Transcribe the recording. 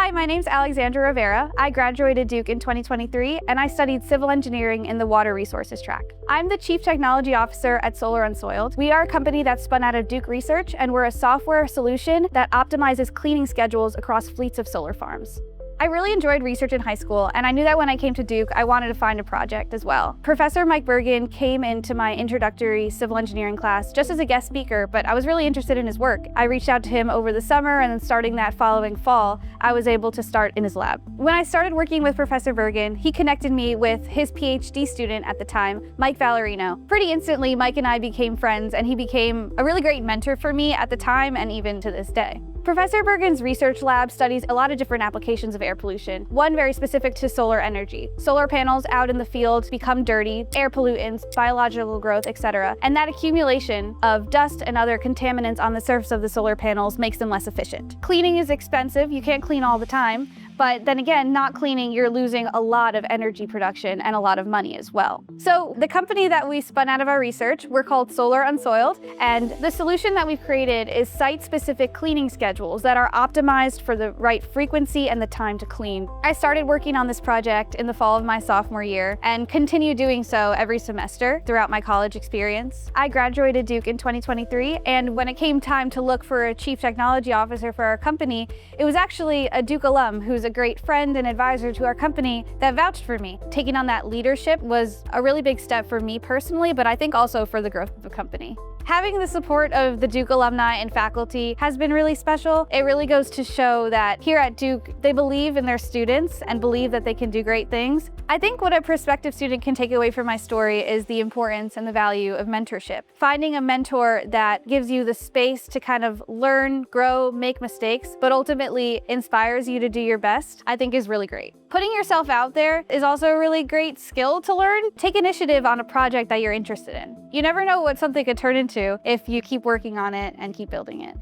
Hi, my name's Alexandra Rivera. I graduated Duke in 2023, and I studied civil engineering in the water resources track. I'm the Chief Technology Officer at Solar Unsoiled. We are a company that's spun out of Duke Research, and we're a software solution that optimizes cleaning schedules across fleets of solar farms. I really enjoyed research in high school, and I knew that when I came to Duke, I wanted to find a project as well. Professor Mike Bergen came into my introductory civil engineering class just as a guest speaker, but I was really interested in his work. I reached out to him over the summer, and then starting that following fall, I was able to start in his lab. When I started working with Professor Bergen, he connected me with his PhD student at the time, Mike Valerino. Pretty instantly, Mike and I became friends, and he became a really great mentor for me at the time and even to this day. Professor Bergen's research lab studies a lot of different applications of air pollution, one very specific to solar energy. Solar panels out in the field become dirty, air pollutants, biological growth, etc. And that accumulation of dust and other contaminants on the surface of the solar panels makes them less efficient. Cleaning is expensive, you can't clean all the time, but then again, not cleaning, you're losing a lot of energy production and a lot of money as well. So the company that we spun out of our research, we're called Solar Unsoiled, and the solution that we've created is site-specific cleaning schedules that are optimized for the right frequency and the time to clean. I started working on this project in the fall of my sophomore year and continue doing so every semester throughout my college experience. I graduated Duke in 2023, and when it came time to look for a chief technology officer for our company, it was actually a Duke alum who's a great friend and advisor to our company that vouched for me. Taking on that leadership was a really big step for me personally, but I think also for the growth of the company. Having the support of the Duke alumni and faculty has been really special. It really goes to show that here at Duke, they believe in their students and believe that they can do great things. I think what a prospective student can take away from my story is the importance and the value of mentorship. Finding a mentor that gives you the space to kind of learn, grow, make mistakes, but ultimately inspires you to do your best, I think is really great. Putting yourself out there is also a really great skill to learn. Take initiative on a project that you're interested in. You never know what something could turn into if you keep working on it and keep building it.